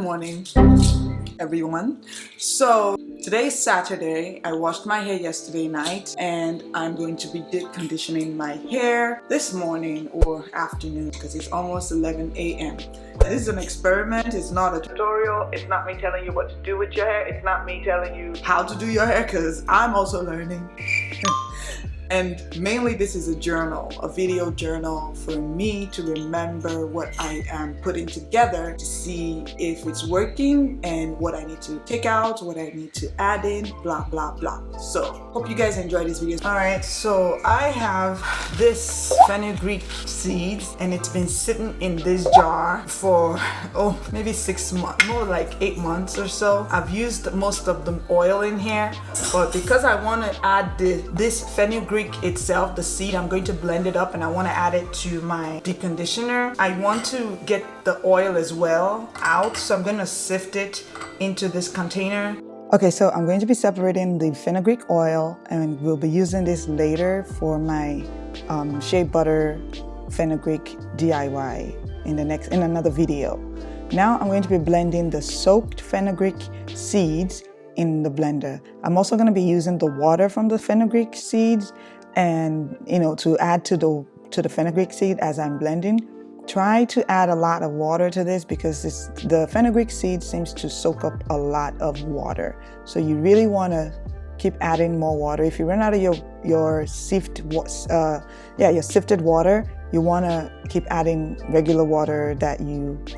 morning, everyone. So today's Saturday. I washed my hair yesterday night and I'm going to be deep conditioning my hair this morning or afternoon because it's almost 11 a.m. This is an experiment. It's not a tutorial. It's not me telling you what to do with your hair. It's not me telling you how to do your hair because I'm also learning. And mainly this is a journal, a video journal for me to remember what I am putting together to see if it's working and what I need to take out, what I need to add in, blah, blah, blah. So hope you guys enjoy this video. All right, so I have this fenugreek seeds and it's been sitting in this jar for, maybe 6 months, more like 8 months or so. I've used most of the oil in here, but because I want to add this fenugreek itself, the seed, I'm going to blend it up and I want to add it to my deep conditioner. I want to get the oil as well out, so I'm going to sift it into this container. Okay, so I'm going to be separating the fenugreek oil and we'll be using this later for my shea butter fenugreek DIY in another video. Now I'm going to be blending the soaked fenugreek seeds in the blender. I'm also going to be using the water from the fenugreek seeds and to add to the fenugreek seed as I'm blending. Try to add a lot of water to this because the fenugreek seed seems to soak up a lot of water. So you really want to keep adding more water. If you run out of your sifted water, you want to keep adding regular water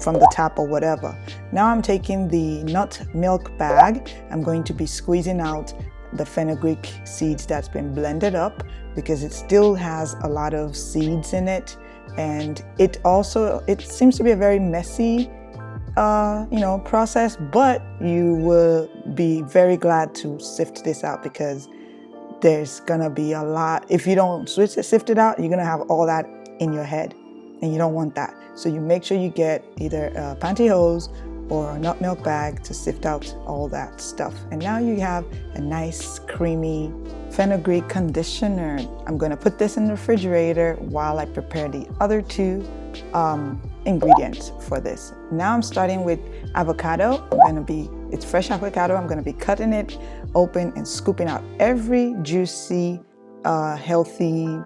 from the tap or whatever. Now I'm taking the nut milk bag. I'm going to be squeezing out the fenugreek seeds that's been blended up because it still has a lot of seeds in it, and it seems to be a very messy process, but you will be very glad to sift this out because there's gonna be a lot. If you don't sift it out, you're gonna have all that in your head and you don't want that. So you make sure you get either a pantyhose or a nut milk bag to sift out all that stuff. And now you have a nice creamy fenugreek conditioner. I'm going to put this in the refrigerator while I prepare the other two ingredients for this. Now I'm starting with avocado. It's fresh avocado. I'm going to be cutting it open and scooping out every juicy, healthy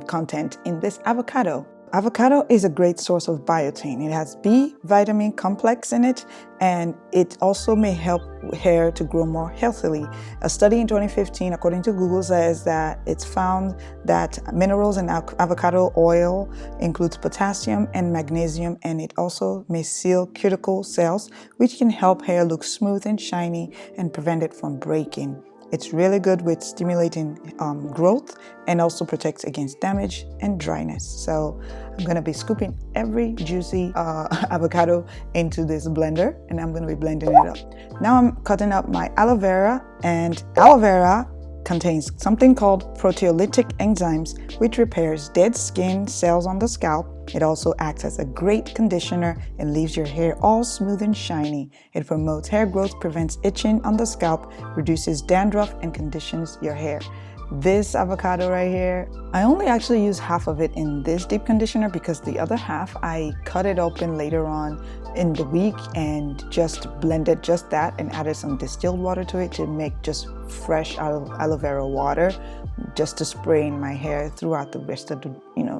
content in this avocado. Avocado is a great source of biotin. It has B vitamin complex in it, and it also may help hair to grow more healthily. A study in 2015, according to Google, says that it's found that minerals in avocado oil includes potassium and magnesium, and it also may seal cuticle cells, which can help hair look smooth and shiny and prevent it from breaking. It's really good with stimulating growth and also protects against damage and dryness. So I'm going to be scooping every juicy avocado into this blender and I'm going to be blending it up. Now I'm cutting up my aloe vera, and aloe vera contains something called proteolytic enzymes, which repairs dead skin cells on the scalp. It also acts as a great conditioner and leaves your hair all smooth and shiny. It promotes hair growth, prevents itching on the scalp, reduces dandruff, and conditions your hair. This avocado right here, I only actually use half of it in this deep conditioner because the other half I cut it open later on in the week and just blended just that and added some distilled water to it to make just fresh aloe vera water just to spray in my hair throughout the rest of the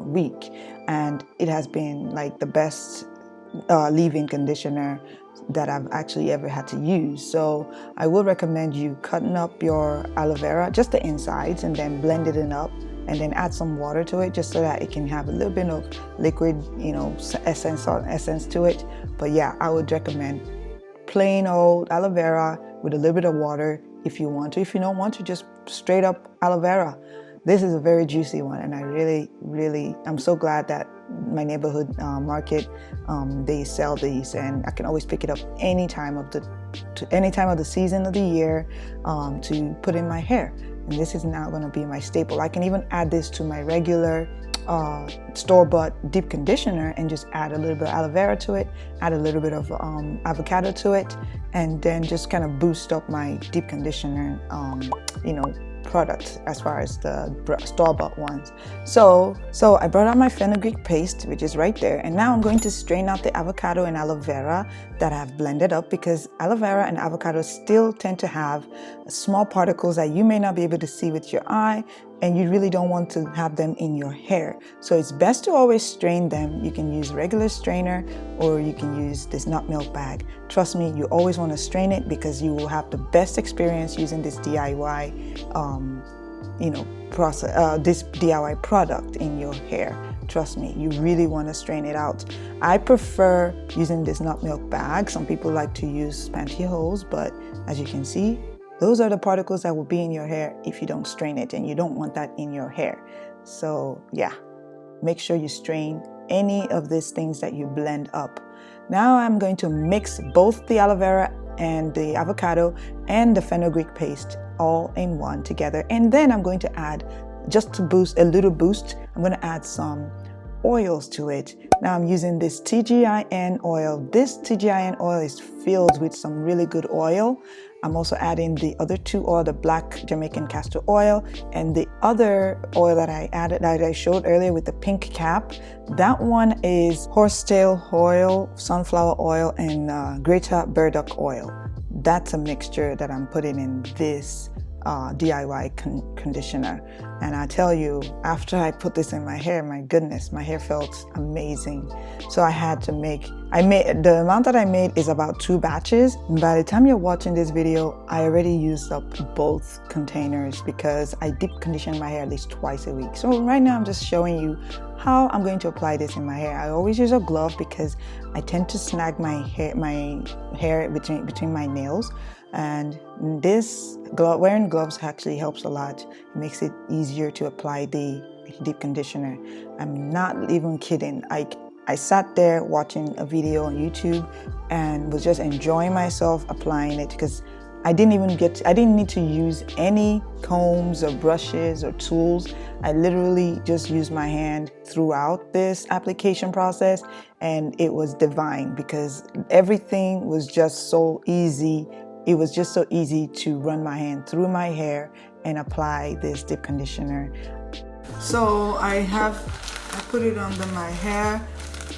week. And it has been like the best leave-in conditioner that I've actually ever had to use. So I would recommend you cutting up your aloe vera, just the insides, and then blending it up and then add some water to it just so that it can have a little bit of liquid, essence to it. But yeah, I would recommend plain old aloe vera with a little bit of water if you want to. If you don't want to, just straight up aloe vera. This is a very juicy one, and I I'm so glad that my neighborhood market, they sell these, and I can always pick it up any time of the season of the year to put in my hair. And this is now going to be my staple. I can even add this to my regular store-bought deep conditioner and just add a little bit of aloe vera to it, add a little bit of avocado to it, and then just kind of boost up my deep conditioner, product as far as the store-bought ones. So I brought out my fenugreek paste, which is right there, and now I'm going to strain out the avocado and aloe vera that I've blended up, because aloe vera and avocado still tend to have small particles that you may not be able to see with your eye, and you really don't want to have them in your hair. So it's best to always strain them. You can use regular strainer or you can use this nut milk bag. Trust me, you always want to strain it because you will have the best experience using this DIY this DIY product in your hair. Trust me, you really want to strain it out. I prefer using this nut milk bag. Some people like to use pantyhose, but as you can see, those are the particles that will be in your hair if you don't strain it, and you don't want that in your hair. So yeah, make sure you strain any of these things that you blend up. Now I'm going to mix both the aloe vera and the avocado and the fenugreek paste all in one together, and then I'm going to add, just to boost a little boost, I'm going to add some oils to it. Now I'm using this TGIN oil. This TGIN oil is filled with some really good oil. I'm also adding the other two oil, the black Jamaican castor oil, and the other oil that I added, that I showed earlier with the pink cap. That one is horsetail oil, sunflower oil, and Greta burdock oil. That's a mixture that I'm putting in this DIY conditioner. And I tell you, after I put this in my hair, my goodness, my hair felt amazing. So I had to the amount that I made is about 2 batches. And by the time you're watching this video, I already used up both containers because I deep condition my hair at least twice a week. So right now I'm just showing you how I'm going to apply this in my hair. I always use a glove because I tend to snag my hair between my nails. And this wearing gloves actually helps a lot. It makes it easier to apply the deep conditioner. I'm not even kidding. I sat there watching a video on YouTube and was just enjoying myself applying it, because I didn't need to use any combs or brushes or tools. I literally just used my hand throughout this application process, and it was divine because everything was just so easy. It was just so easy to run my hand through my hair and apply this deep conditioner. So I put it under my hair.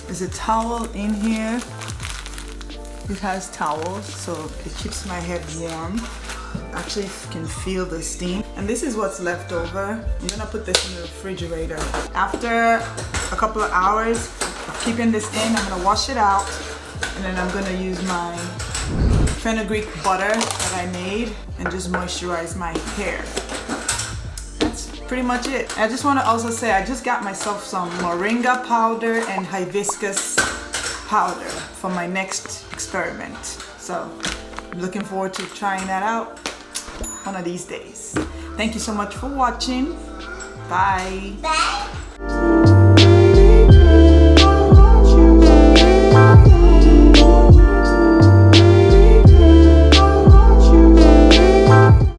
There's a towel in here. It has towels, so it keeps my head warm. Actually can feel the steam. And this is what's left over. I'm gonna put this in the refrigerator. After a couple of hours of keeping this in, I'm gonna wash it out, and then I'm gonna use my fenugreek butter that I made and just moisturize my hair. That's pretty much it. I just want to also say I just got myself some moringa powder and hibiscus powder for my next experiment. So I'm looking forward to trying that out one of these days. Thank you so much for watching. Bye. Bye.